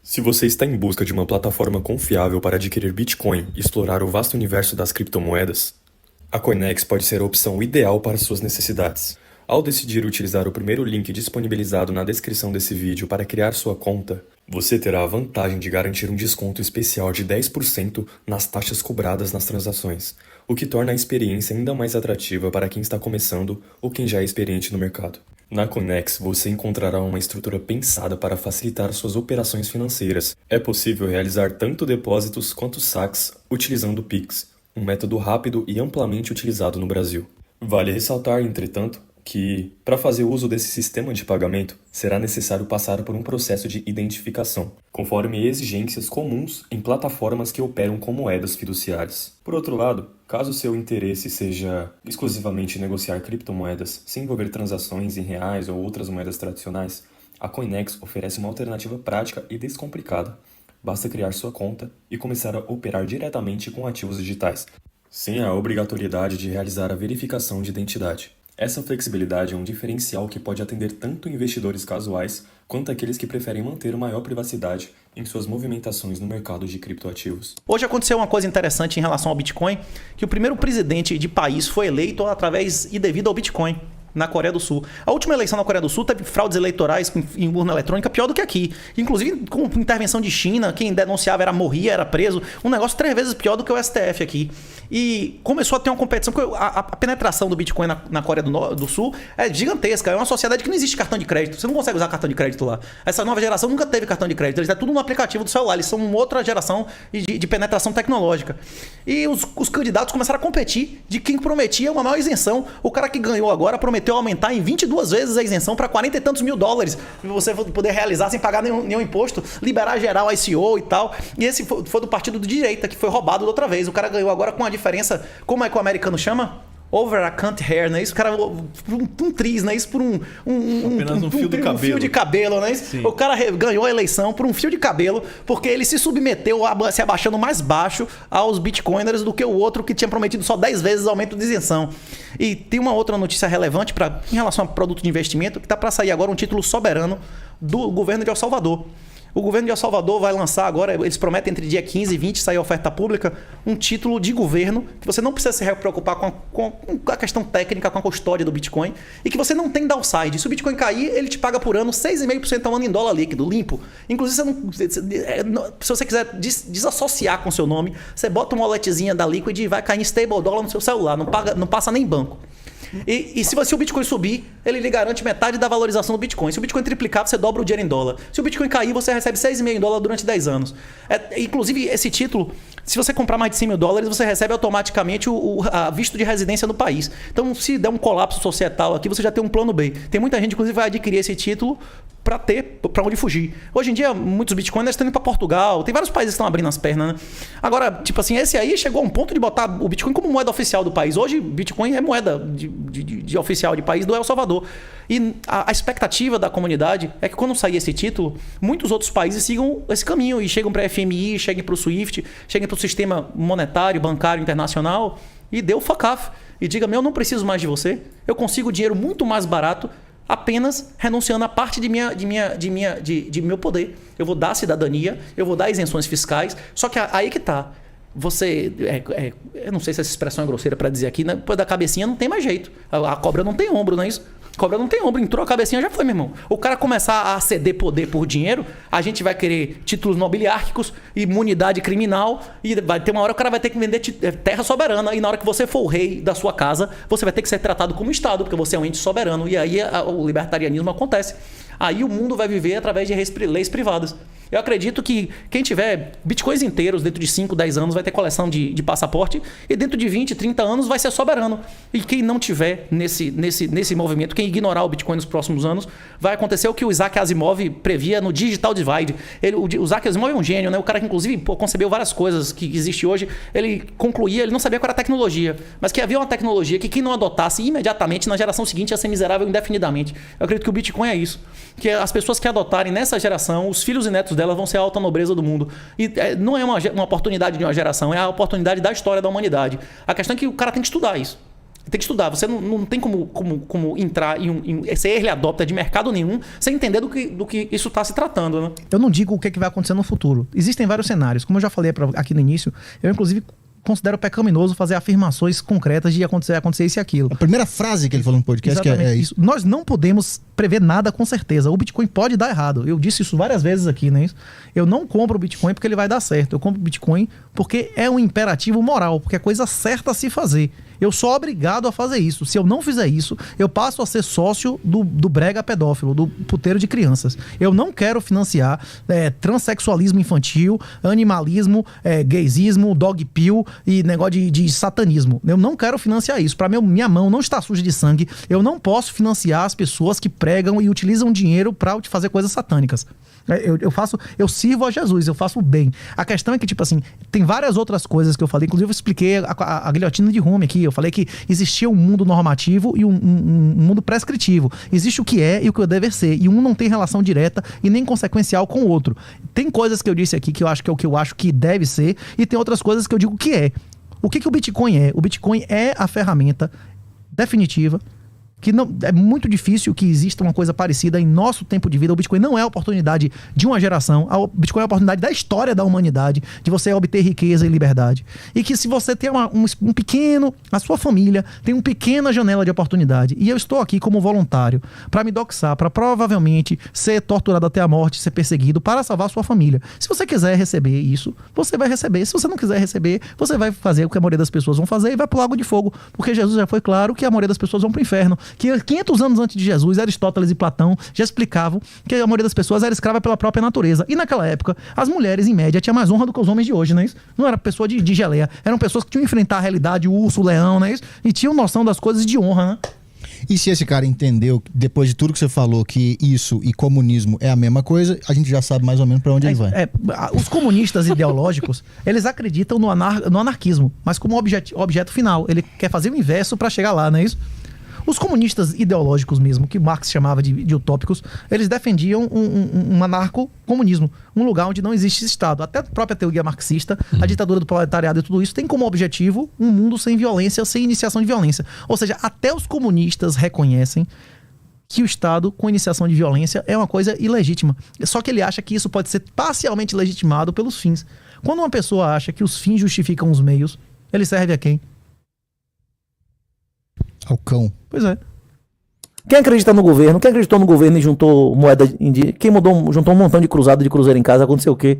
Se você está em busca de uma plataforma confiável para adquirir Bitcoin e explorar o vasto universo das criptomoedas, a Coinex pode ser a opção ideal para suas necessidades. Ao decidir utilizar o primeiro link disponibilizado na descrição desse vídeo para criar sua conta, você terá a vantagem de garantir um desconto especial de 10% nas taxas cobradas nas transações, o que torna a experiência ainda mais atrativa para quem está começando ou quem já é experiente no mercado. Na Coinex, você encontrará uma estrutura pensada para facilitar suas operações financeiras. É possível realizar tanto depósitos quanto saques utilizando o Pix, um método rápido e amplamente utilizado no Brasil. Vale ressaltar, entretanto, que, para fazer uso desse sistema de pagamento, será necessário passar por um processo de identificação, conforme exigências comuns em plataformas que operam com moedas fiduciárias. Por outro lado, caso seu interesse seja exclusivamente negociar criptomoedas sem envolver transações em reais ou outras moedas tradicionais, a Coinex oferece uma alternativa prática e descomplicada. Basta criar sua conta e começar a operar diretamente com ativos digitais, sem a obrigatoriedade de realizar a verificação de identidade. Essa flexibilidade é um diferencial que pode atender tanto investidores casuais quanto aqueles que preferem manter maior privacidade em suas movimentações no mercado de criptoativos. Hoje aconteceu uma coisa interessante em relação ao Bitcoin, que o primeiro presidente de país foi eleito através e devido ao Bitcoin. Na Coreia do Sul. A última eleição na Coreia do Sul teve fraudes eleitorais em urna eletrônica pior do que aqui. Inclusive com intervenção de China, quem denunciava morria, era preso. Um negócio 3 vezes pior do que o STF aqui. E começou a ter uma competição, porque a penetração do Bitcoin na Coreia do Sul é gigantesca. É uma sociedade que não existe cartão de crédito. Você não consegue usar cartão de crédito lá. Essa nova geração nunca teve cartão de crédito. Eles é tudo no aplicativo do celular. Eles são uma outra geração de penetração tecnológica. E os candidatos começaram a competir de quem prometia uma maior isenção. O cara que ganhou agora prometeu aumentar em 22 vezes a isenção para 40 e tantos mil dólares para você poder realizar sem pagar nenhum imposto, liberar geral ICO e tal. E esse foi do partido de direita, que foi roubado da outra vez. O cara ganhou agora com a diferença, como é que o americano chama? Over a cunt hair, não é isso? O cara, um triz, não é isso? Por apenas um fio de cabelo. Um fio de cabelo, não é isso? Sim. O cara ganhou a eleição por um fio de cabelo, porque ele se submeteu se abaixando mais baixo aos bitcoiners do que o outro que tinha prometido só 10 vezes aumento de isenção. E tem uma outra notícia relevante em relação a produto de investimento, que está para sair agora um título soberano do governo de El Salvador. O governo de El Salvador vai lançar agora, eles prometem entre dia 15 e 20 sair a oferta pública, um título de governo que você não precisa se preocupar com a questão técnica, com a custódia do Bitcoin, e que você não tem downside. Se o Bitcoin cair, ele te paga por ano 6,5% ao ano em dólar líquido, limpo. Inclusive, se você quiser desassociar com o seu nome, você bota uma walletzinha da Liquid e vai cair em stable dólar no seu celular, não passa nem banco. E se o Bitcoin subir, ele lhe garante metade da valorização do Bitcoin. Se o Bitcoin triplicar, você dobra o dinheiro em dólar. Se o Bitcoin cair, você recebe 6,5 em dólar durante 10 anos. Inclusive, esse título, se você comprar mais de 100 mil dólares, você recebe automaticamente a visto de residência no país. Então, se der um colapso societal aqui, você já tem um plano B. Tem muita gente, inclusive, vai adquirir esse título para onde fugir. Hoje em dia, muitos bitcoiners estão indo para Portugal, tem vários países que estão abrindo as pernas, né? Agora, tipo assim, esse aí chegou a um ponto de botar o Bitcoin como moeda oficial do país. Hoje, Bitcoin é moeda de oficial de país do El Salvador. E a expectativa da comunidade é que quando sair esse título, muitos outros países sigam esse caminho e chegam para a FMI, cheguem para o SWIFT, cheguem para o sistema monetário, bancário internacional e dê o fuck off. E diga, eu não preciso mais de você, eu consigo dinheiro muito mais barato apenas renunciando a parte de meu poder. Eu vou dar cidadania, eu vou dar isenções fiscais, só que aí que tá. Você, eu não sei se essa expressão é grosseira para dizer aqui, né? Depois da cabecinha não tem mais jeito. A cobra não tem ombro, não é isso? A cobra não tem ombro, entrou a cabecinha, já foi, meu irmão. O cara começar a ceder poder por dinheiro, a gente vai querer títulos nobiliárquicos, imunidade criminal, e vai ter uma hora que o cara vai ter que vender terra soberana, e na hora que você for o rei da sua casa, você vai ter que ser tratado como Estado, porque você é um ente soberano, e aí o libertarianismo acontece. Aí o mundo vai viver através de leis privadas. Eu acredito que quem tiver bitcoins inteiros dentro de 5, 10 anos vai ter coleção de passaporte, e dentro de 20, 30 anos vai ser soberano. E quem não tiver nesse movimento, quem ignorar o Bitcoin nos próximos anos, vai acontecer o que o Isaac Asimov previa no Digital Divide. O Isaac Asimov é um gênio, né? O cara que inclusive concebeu várias coisas que existem hoje. Ele concluía, ele não sabia qual era a tecnologia, mas que havia uma tecnologia que quem não adotasse imediatamente na geração seguinte ia ser miserável indefinidamente. Eu acredito que o Bitcoin é isso. Que as pessoas que adotarem nessa geração, os filhos e netos delas vão ser a alta nobreza do mundo. E não é uma oportunidade de uma geração, é a oportunidade da história da humanidade. A questão é que o cara tem que estudar isso. Tem que estudar. Você não tem como entrar em ser early adopter de mercado nenhum sem entender do que isso está se tratando, né? Eu não digo o que vai acontecer no futuro. Existem vários cenários. Como eu já falei aqui no início, eu inclusive considero pecaminoso fazer afirmações concretas de acontecer isso e aquilo. A primeira frase que ele falou no podcast que é isso. Nós não podemos prever nada com certeza. O Bitcoin pode dar errado. Eu disse isso várias vezes aqui, né? Eu não compro o Bitcoin porque ele vai dar certo. Eu compro o Bitcoin porque é um imperativo moral, porque é coisa certa a se fazer. Eu sou obrigado a fazer isso. Se eu não fizer isso, eu passo a ser sócio do brega pedófilo, do puteiro de crianças. Eu não quero financiar transexualismo infantil, animalismo, gaysismo, dog pill e negócio de satanismo. Eu não quero financiar isso. Para minha mão não está suja de sangue. Eu não posso financiar as pessoas que pregam e utilizam dinheiro para fazer coisas satânicas. Eu sirvo a Jesus, eu faço o bem. A questão é que, tipo assim, tem várias outras coisas que eu falei. Inclusive, eu expliquei a guilhotina de Rumi aqui. Eu falei que existia um mundo normativo e um mundo prescritivo. Existe o que é e o que deve ser. E um não tem relação direta e nem consequencial com o outro. Tem coisas que eu disse aqui que eu acho que é o que eu acho que deve ser, e tem outras coisas que eu digo que é. O que o Bitcoin é? O Bitcoin é a ferramenta definitiva, que não, é muito difícil que exista uma coisa parecida em nosso tempo de vida. O Bitcoin não é a oportunidade de uma geração. O Bitcoin é a oportunidade da história da humanidade, de você obter riqueza e liberdade. E que se você tem a sua família tem uma pequena janela de oportunidade. E eu estou aqui como voluntário para me doxar, para provavelmente ser torturado até a morte, ser perseguido, para salvar a sua família. Se você quiser receber isso, você vai receber. Se você não quiser receber, você vai fazer o que a maioria das pessoas vão fazer e vai pro lago de fogo. Porque Jesus já foi claro que a maioria das pessoas vão pro inferno. Que 500 anos antes de Jesus, Aristóteles e Platão já explicavam que a maioria das pessoas era escrava pela própria natureza. E naquela época, as mulheres, em média, tinham mais honra do que os homens de hoje, não é isso? Não era pessoa de geleia. Eram pessoas que tinham que enfrentar a realidade, o urso, o leão, não é isso? E tinham noção das coisas de honra, né? E se esse cara entendeu, depois de tudo que você falou, que isso e comunismo é a mesma coisa, a gente já sabe mais ou menos para onde ele vai. Os comunistas ideológicos, eles acreditam no anarquismo, mas como objeto final. Ele quer fazer o inverso para chegar lá, não é isso? Os comunistas ideológicos mesmo, que Marx chamava de utópicos, eles defendiam um anarco-comunismo, um lugar onde não existe Estado. Até a própria teoria marxista, a ditadura do proletariado e tudo isso, tem como objetivo um mundo sem violência, sem iniciação de violência. Ou seja, até os comunistas reconhecem que o Estado, com iniciação de violência, é uma coisa ilegítima. Só que ele acha que isso pode ser parcialmente legitimado pelos fins. Quando uma pessoa acha que os fins justificam os meios, ele serve a quem? Ao cão. Pois é. Quem acredita no governo? Quem acreditou no governo e juntou moeda quem juntou um montão de cruzado de cruzeiro em casa, aconteceu o quê?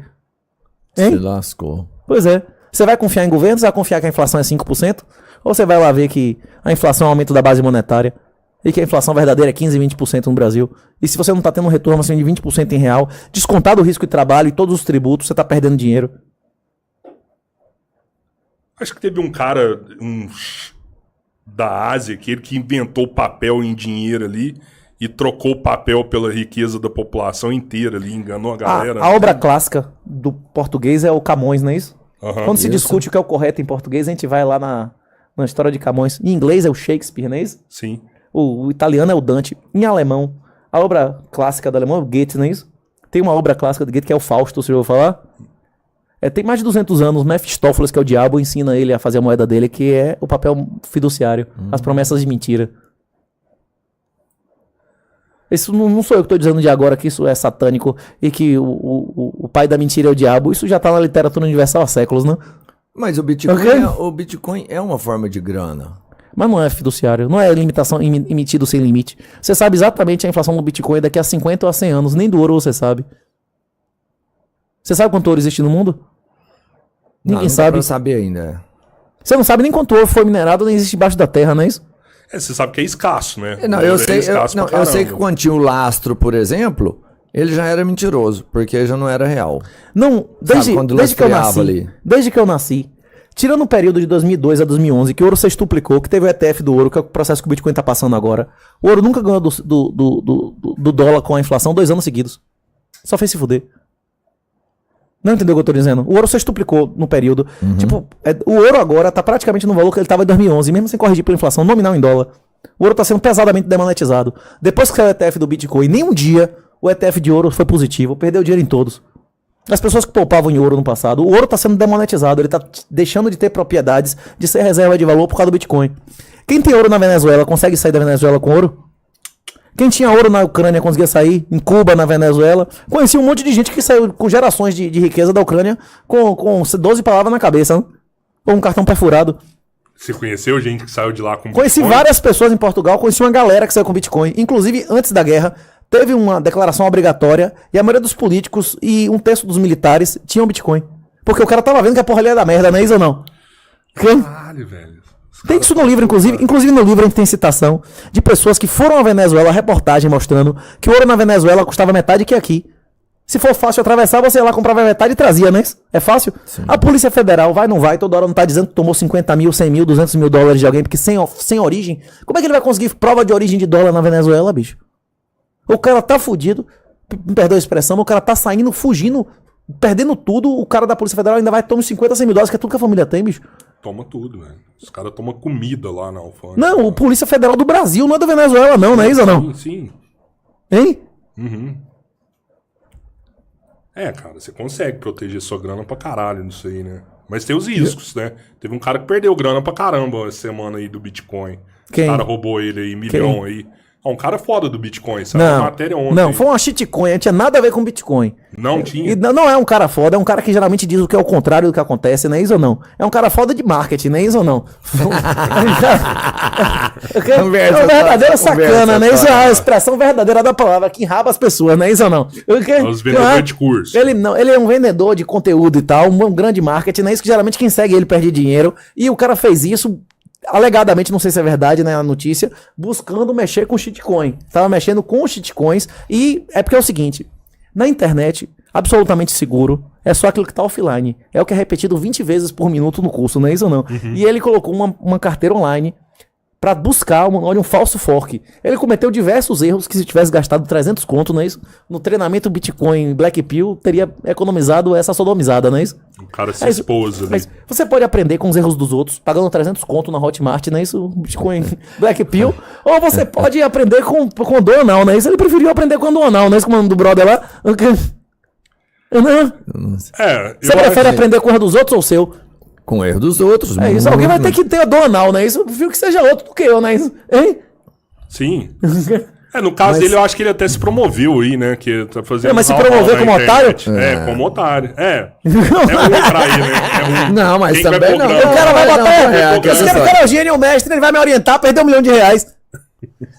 Hein? Se lascou. Pois é. Você vai confiar em governo? Você vai confiar que a inflação é 5%? Ou você vai lá ver que a inflação é um aumento da base monetária e que a inflação verdadeira é 15%, 20% no Brasil? E se você não está tendo um retorno assim de 20% em real, descontado o risco de trabalho e todos os tributos, você está perdendo dinheiro? Acho que teve um cara... da Ásia, aquele que inventou papel em dinheiro ali e trocou o papel pela riqueza da população inteira ali, enganou a galera. A obra clássica do português é o Camões, não é isso? Quando se discute o que é o correto em português, a gente vai lá na história de Camões. Em inglês é o Shakespeare, não é isso? Sim. O italiano é o Dante. Em alemão, a obra clássica do alemão é o Goethe, não é isso? Tem uma obra clássica do Goethe que é o Fausto, você já ouviu falar? Tem mais de 200 anos, Mefistófeles, que é o diabo, ensina ele a fazer a moeda dele, que é o papel fiduciário, as promessas de mentira. Isso não sou eu que estou dizendo de agora que isso é satânico e que o pai da mentira é o diabo. Isso já está na literatura universal há séculos, né? Mas o Bitcoin é uma forma de grana. Mas não é fiduciário, não é limitação emitido sem limite. Você sabe exatamente a inflação do Bitcoin daqui a 50 ou a 100 anos, nem do ouro você sabe. Você sabe quanto ouro existe no mundo? Ninguém sabe. Não saber ainda. Você não sabe nem quanto ouro foi minerado, nem existe debaixo da terra, não é isso? Você sabe que é escasso, né? Eu sei que quando tinha o lastro, por exemplo, ele já era mentiroso, porque já não era real. Não, desde que eu nasci, tirando o período de 2002 a 2011, que o ouro se estuplicou, que teve o ETF do ouro, que é o processo que o Bitcoin está passando agora, o ouro nunca ganhou do dólar com a inflação 2 anos seguidos. Só fez se fuder. Não entendeu o que eu tô dizendo? O ouro só estuplicou no período. Tipo, o ouro agora tá praticamente no valor que ele tava em 2011, mesmo sem corrigir pela inflação nominal em dólar. O ouro tá sendo pesadamente demonetizado. Depois que saiu o ETF do Bitcoin, nem um dia o ETF de ouro foi positivo. Perdeu dinheiro em todos. As pessoas que poupavam em ouro no passado, o ouro tá sendo demonetizado. Ele tá deixando de ter propriedades de ser reserva de valor por causa do Bitcoin. Quem tem ouro na Venezuela consegue sair da Venezuela com ouro? Quem tinha ouro na Ucrânia conseguia sair, em Cuba, na Venezuela. Conheci um monte de gente que saiu com gerações de riqueza da Ucrânia com 12 palavras na cabeça, né? Ou um cartão perfurado. Você conheceu gente que saiu de lá com Conheci Bitcoin? várias pessoas em Portugal, conheci uma galera que saiu com Bitcoin. Inclusive, antes da guerra, teve uma declaração obrigatória e a maioria dos políticos e um terço dos militares tinham Bitcoin. Porque o cara tava vendo que a porra ali ia dar merda, não é isso ou não? Caralho, velho. Tem isso no livro, inclusive. Inclusive no livro a gente tem citação de pessoas que foram à Venezuela, reportagem mostrando que o ouro na Venezuela custava metade que aqui. Se for fácil atravessar, você ia lá, comprava metade e trazia, né? É fácil? Sim. A Polícia Federal vai, não vai, toda hora não tá dizendo que tomou 50 mil, 100 mil, 200 mil dólares de alguém, porque sem origem. Como é que ele vai conseguir prova de origem de dólar na Venezuela, bicho? O cara tá fudido, me perdoa a expressão, mas o cara tá saindo, fugindo, perdendo tudo, o cara da Polícia Federal ainda vai tomar 50, 100 mil dólares, que é tudo que a família tem, bicho. Toma tudo, velho. Os caras tomam comida lá na alfândega. Não, o Polícia Federal do Brasil, não é da Venezuela não, não é isso ou não? Sim. Hein? Uhum. Cara, você consegue proteger sua grana pra caralho nisso aí, né? Mas tem os riscos, né? Teve um cara que perdeu grana pra caramba essa semana aí do Bitcoin. Quem? O cara roubou ele aí, milhão aí. Um cara foda do Bitcoin, sabe? Não, uma matéria ontem. Não, foi uma shitcoin, não tinha nada a ver com Bitcoin. Não tinha? E não é um cara foda, é um cara que geralmente diz o que é o contrário do que acontece, não é isso ou não? É um cara foda de marketing, não é isso ou não? É um verdadeiro sacana, não é isso? É a expressão verdadeira da palavra, que enraba as pessoas, não é isso ou não? Os vendedores de curso. Ele é um vendedor de conteúdo e tal, um grande marketing, não é isso que geralmente quem segue ele perde dinheiro, e o cara fez isso alegadamente, não sei se é verdade, né, a notícia, buscando mexer com shitcoin. Tava mexendo com shitcoins e é porque é o seguinte, na internet, absolutamente seguro, é só aquilo que tá offline. É o que é repetido 20 vezes por minuto no curso, não é isso ou não? Uhum. E ele colocou uma carteira online para buscar um falso fork. Ele cometeu diversos erros que se tivesse gastado 300 conto, não é isso? No treinamento Bitcoin Black Pill, teria economizado essa sodomizada, não é isso? O cara se expôs ali. Mas você pode aprender com os erros dos outros, pagando 300 conto na Hotmart, não é isso? Bitcoin Black Pill. Ou você pode aprender com Donal, não é isso? Ele preferiu aprender com Donal, não é isso? Como o nome do brother lá? Não. Você prefere aprender com o erro dos outros ou o seu? Com o erro dos outros. É isso, alguém vai ter que ter a Donal, né? Isso eu prefiro que seja outro do que eu, né? Hein? Sim. No caso dele, eu acho que ele até se promoveu aí, né? Que tá fazendo. Mas se promoveu como otário? Como otário. É ruim pra ele, né? Não, mas quem também não. O cara vai botar. Esse cara é o gênio mestre, ele vai me orientar, perdeu R$1 milhão.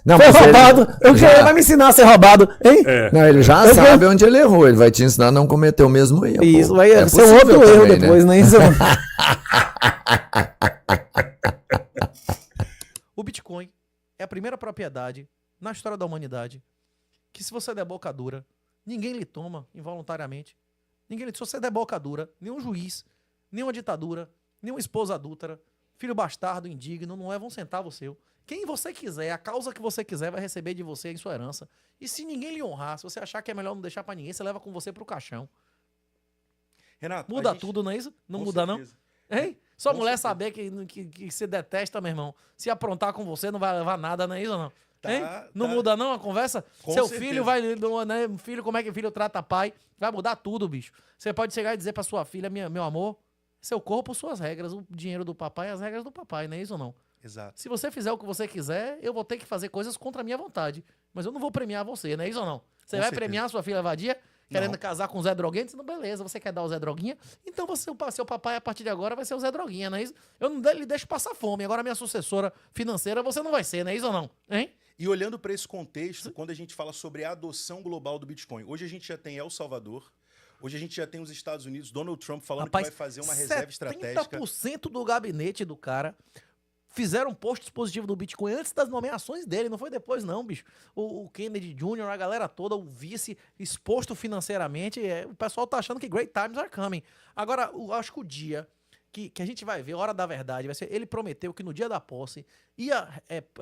Não, foi roubado. Ele vai me ensinar a ser roubado, hein? Não, ele já sabe onde ele errou. Ele vai te ensinar a não cometer o mesmo erro. Isso, vai ser um outro erro também, depois, né? Isso. O Bitcoin é a primeira propriedade na história da humanidade que, se você der boca dura, ninguém lhe toma involuntariamente. Se você der boca dura, nenhum juiz, nenhuma ditadura, nenhuma esposa adúltera, filho bastardo, indigno, não leva um centavo seu. Quem você quiser, a causa que você quiser, vai receber de você em sua herança. E se ninguém lhe honrar, se você achar que é melhor não deixar pra ninguém, você leva com você pro caixão. Renato, muda tudo, não é isso? Não muda, certeza. Não? Hein? Só mulher saber que se detesta, meu irmão. Se aprontar com você, não vai levar nada, não é isso ou não? Não muda não a conversa? Com Seu certeza. Filho vai... Né, filho, como é que filho trata pai? Vai mudar tudo, bicho. Você pode chegar e dizer pra sua filha, meu amor, seu corpo, suas regras, o dinheiro do papai, as regras do papai, não é isso ou não? Exato. Se você fizer o que você quiser, eu vou ter que fazer coisas contra a minha vontade. Mas eu não vou premiar você, não é isso ou não? Você vai premiar sua filha vadia, querendo casar com o Zé Droguinha? Não, beleza, você quer dar o Zé Droguinha? Então seu papai, a partir de agora, vai ser o Zé Droguinha, não é isso? Eu não lhe deixo passar fome. Agora, minha sucessora financeira, você não vai ser, não é isso ou não? Hein? E olhando para esse contexto, quando a gente fala sobre a adoção global do Bitcoin, hoje a gente já tem El Salvador, hoje a gente já tem os Estados Unidos, Donald Trump falando que vai fazer uma reserva estratégica. 70% do gabinete do cara fizeram posts positivos do Bitcoin antes das nomeações dele, não foi depois não, bicho. O Kennedy Jr., a galera toda, o vice exposto financeiramente, o pessoal tá achando que great times are coming. Agora, eu acho que o dia que a gente vai ver, a hora da verdade, vai ser, ele prometeu que no dia da posse ia,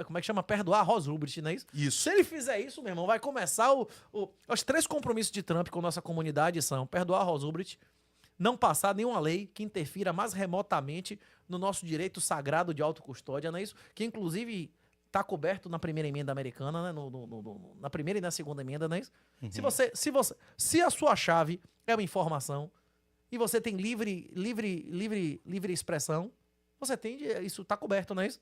como é que chama? Perdoar a Ross Ulbricht, não é isso? Isso. Se ele fizer isso, meu irmão, vai começar os 3 compromissos de Trump com nossa comunidade são perdoar a Ross Ulbricht, não passar nenhuma lei que interfira mais remotamente no nosso direito sagrado de autocustódia, não é isso? Que, inclusive, está coberto na primeira emenda americana, né? Na primeira e na segunda emenda, não é isso? Uhum. Se a sua chave é uma informação e você tem livre expressão, você tem, isso está coberto, não é isso?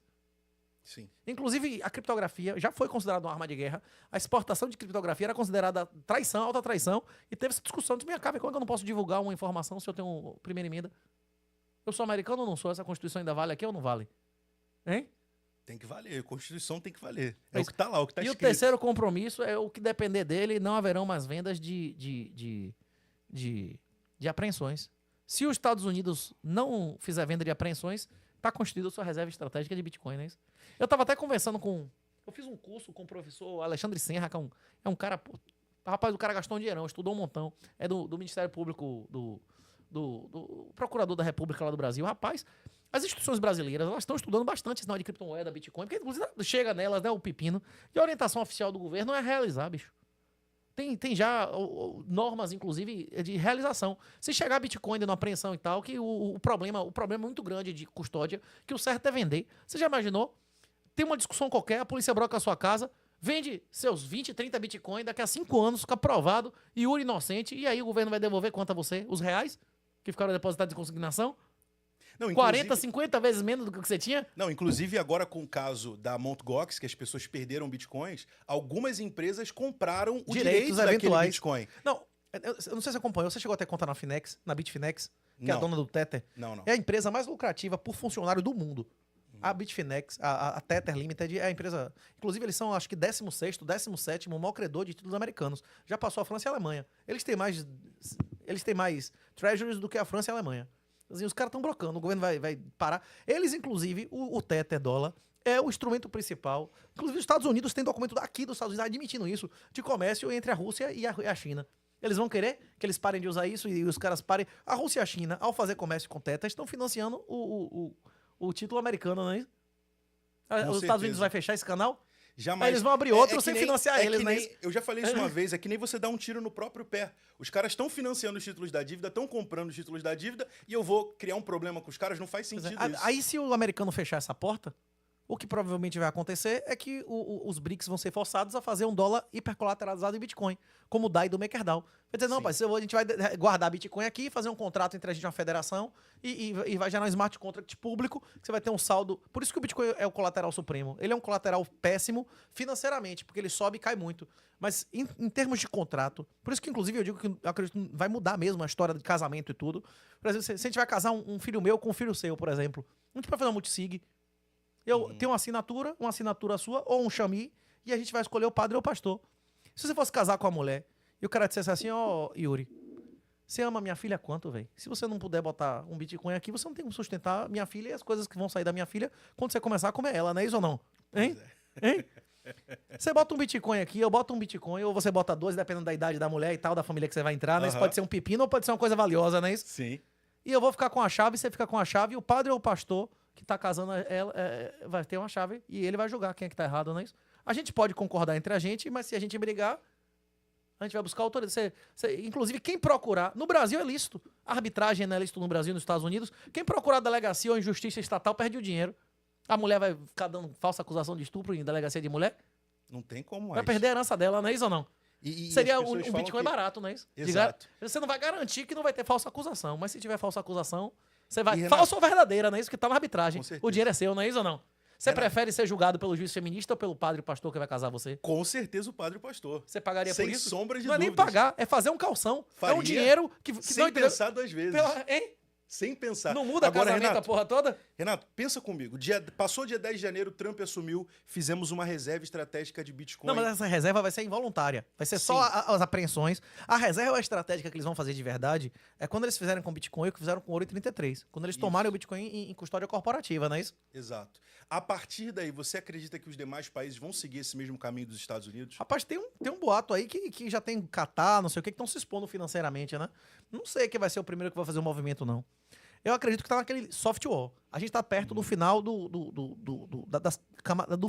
Sim. Inclusive, a criptografia já foi considerada uma arma de guerra. A exportação de criptografia era considerada traição, alta traição. E teve essa discussão. Diz, minha cara, como é que eu não posso divulgar uma informação se eu tenho primeira emenda? Eu sou americano ou não sou? Essa Constituição ainda vale aqui ou não vale? Hein? Tem que valer. A Constituição tem que valer. É o que tá lá, o que tá escrito. E o terceiro compromisso é o que depender dele, não haverão mais vendas de apreensões. Se os Estados Unidos não fizer venda de apreensões, está constituída sua reserva estratégica de Bitcoin, não é isso? Eu estava até conversando com... Eu fiz um curso com o professor Alexandre Senra, que é um cara... Rapaz, o cara gastou um dinheirão, estudou um montão. É do Ministério Público, do Procurador da República lá do Brasil. Rapaz, as instituições brasileiras, elas estão estudando bastante esse sinal de criptomoeda, Bitcoin, porque inclusive chega nelas, né, o pepino. E a orientação oficial do governo é realizar, bicho. Tem já normas, inclusive, de realização. Se chegar Bitcoin dando apreensão e tal, que o problema é muito grande de custódia, que o certo é vender. Você já imaginou? Tem uma discussão qualquer, a polícia broca a sua casa, vende seus 20, 30 Bitcoin, daqui a 5 anos fica provado, Yuri inocente, e aí o governo vai devolver quanto a você? Os reais que ficaram depositados em consignação? Não, 40, 50 vezes menos do que você tinha? Não, inclusive agora com o caso da Mt. Gox, que as pessoas perderam bitcoins, algumas empresas compraram o direito daquele bitcoin. Não, eu não sei se você acompanhou, você chegou até a contar na Bitfinex, que é a dona do Tether. Não. É a empresa mais lucrativa por funcionário do mundo. A Bitfinex, a Tether Limited é a empresa... Inclusive, eles são, acho que, 16º, 17º maior credor de títulos americanos. Já passou a França e a Alemanha. Eles têm mais treasuries do que a França e a Alemanha. Assim, os caras estão brocando, o governo vai parar. Eles, inclusive, o Tether dólar é o instrumento principal. Inclusive, os Estados Unidos têm documento daqui dos Estados Unidos admitindo isso, de comércio entre a Rússia e a China. Eles vão querer que eles parem de usar isso e os caras parem. A Rússia e a China, ao fazer comércio com Tether, estão financiando o título americano, não é isso? Os Estados Unidos vai fechar esse canal? Jamais. Aí eles vão abrir outro sem financiar eles, né? Eu já falei isso uma vez, é que nem você dá um tiro no próprio pé. Os caras estão financiando os títulos da dívida, estão comprando os títulos da dívida, e eu vou criar um problema com os caras, não faz sentido isso. Aí se o americano fechar essa porta, o que provavelmente vai acontecer é que os BRICS vão ser forçados a fazer um dólar hipercolateralizado em Bitcoin, como o DAI do MakerDAO. Vai dizer, não, pai, a gente vai guardar Bitcoin aqui, fazer um contrato entre a gente e uma federação e vai gerar um smart contract público, que você vai ter um saldo. Por isso que o Bitcoin é o colateral supremo. Ele é um colateral péssimo financeiramente, porque ele sobe e cai muito. Mas em termos de contrato, por isso que inclusive eu digo que eu acredito que vai mudar mesmo a história de casamento e tudo. Por exemplo, se a gente vai casar um filho meu com um filho seu, por exemplo, a gente vai fazer um multisig. Eu tenho uma assinatura sua, ou um chami, e a gente vai escolher o padre ou o pastor. Se você fosse casar com a mulher, e o cara dissesse assim, ó, Yuri, você ama minha filha quanto, velho? Se você não puder botar um Bitcoin aqui, você não tem como sustentar minha filha e as coisas que vão sair da minha filha quando você começar a comer ela, não é isso ou não? Hein? Hein? Você bota um Bitcoin aqui, eu boto um Bitcoin, ou você bota 12, dependendo da idade da mulher e tal, da família que você vai entrar, né? Isso pode ser um pepino ou pode ser uma coisa valiosa, não é isso? Sim. E eu vou ficar com a chave, você fica com a chave, e o padre ou o pastor que tá casando ela vai ter uma chave e ele vai julgar quem é que tá errado, não é isso? A gente pode concordar entre a gente, mas se a gente brigar, a gente vai buscar autoridade. Inclusive, quem procurar... No Brasil é lícito. A arbitragem não é lícito no Brasil e nos Estados Unidos. Quem procurar delegacia ou injustiça estatal perde o dinheiro. A mulher vai ficar dando falsa acusação de estupro em delegacia de mulher? Não tem como. Vai perder a herança dela, não é isso ou não? Seria um Bitcoin barato, não é isso? Exato. Você não vai garantir que não vai ter falsa acusação, mas se tiver falsa acusação, você vai... Falsa ou verdadeira, não é isso? Que tá na arbitragem. O dinheiro é seu, não é isso ou não? Você prefere ser julgado pelo juiz feminista ou pelo padre e pastor que vai casar você? Com certeza o padre e o pastor. Você pagaria por isso? Sem sombra de dúvidas. Não é nem pagar, é fazer um calção. Faria, é um dinheiro que sem não pensar 2 vezes. Hein? Sem pensar. Não muda agora, casamento Renato, a porra toda? Renato, pensa comigo. Passou dia 10 de janeiro, Trump assumiu, fizemos uma reserva estratégica de Bitcoin. Não, mas essa reserva vai ser involuntária. Vai ser só as apreensões. A reserva estratégica que eles vão fazer de verdade é quando eles fizerem com Bitcoin o que fizeram com ouro em 33. Quando eles tomarem o Bitcoin em custódia corporativa, não é isso? Exato. A partir daí, você acredita que os demais países vão seguir esse mesmo caminho dos Estados Unidos? Rapaz, tem um boato aí que já tem Catar, não sei o que estão se expondo financeiramente, né? Não sei quem vai ser o primeiro que vai fazer o movimento, não. Eu acredito que tá naquele soft war. A gente tá perto do final do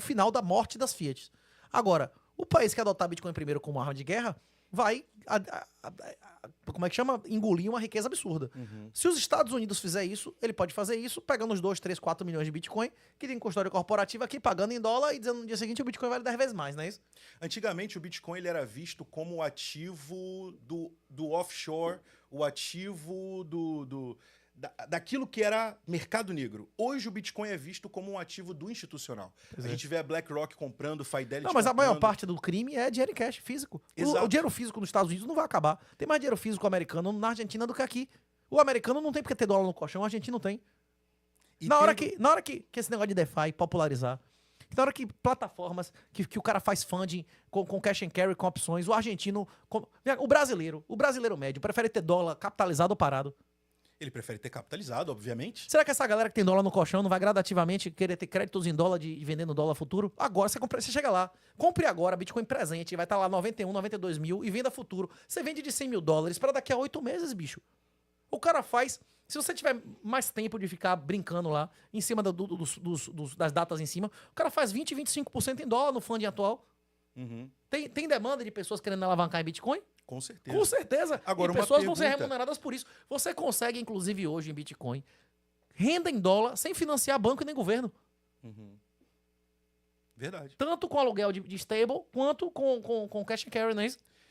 final da morte das Fiat. Agora, o país que adotar Bitcoin primeiro como arma de guerra vai, como é que chama? Engolir uma riqueza absurda. Se os Estados Unidos fizer isso, ele pode fazer isso pegando os 2, 3, 4 milhões de Bitcoin que tem custódia corporativa aqui, pagando em dólar e dizendo no dia seguinte o Bitcoin vale 10 vezes mais, não é isso? Antigamente o Bitcoin ele era visto como o ativo do offshore, o ativo daquilo que era mercado negro. Hoje o Bitcoin é visto como um ativo do institucional. A gente vê a BlackRock comprando, Fidelity Não, mas comprando. a maior parte do crime é dinheiro em cash, físico. O dinheiro físico nos Estados Unidos não vai acabar. Tem mais dinheiro físico americano na Argentina do que aqui. O americano não tem porque ter dólar no colchão, o argentino tem. Na hora que esse negócio de DeFi popularizar, na hora que plataformas que o cara faz funding com cash and carry, com opções, o argentino... O brasileiro médio, prefere ter dólar capitalizado ou parado? Ele prefere ter capitalizado, obviamente. Será que essa galera que tem dólar no colchão não vai gradativamente querer ter créditos em dólar e vendendo dólar futuro? Agora você chega lá, compre agora Bitcoin presente, vai estar lá 91, 92 mil e venda futuro. Você vende de 100 mil dólares para daqui a 8 meses, O cara faz... Se você tiver mais tempo de ficar brincando lá, em cima das datas em cima, o cara faz 20, 25% em dólar no funding atual. Uhum. Tem demanda de pessoas querendo alavancar em Bitcoin? Com certeza. Com certeza. Agora, e pessoas vão ser remuneradas por isso. Você consegue, inclusive, hoje em Bitcoin, renda em dólar sem financiar banco e nem governo. Uhum. Verdade. Tanto com aluguel de stable, quanto com cash and carry, não é isso?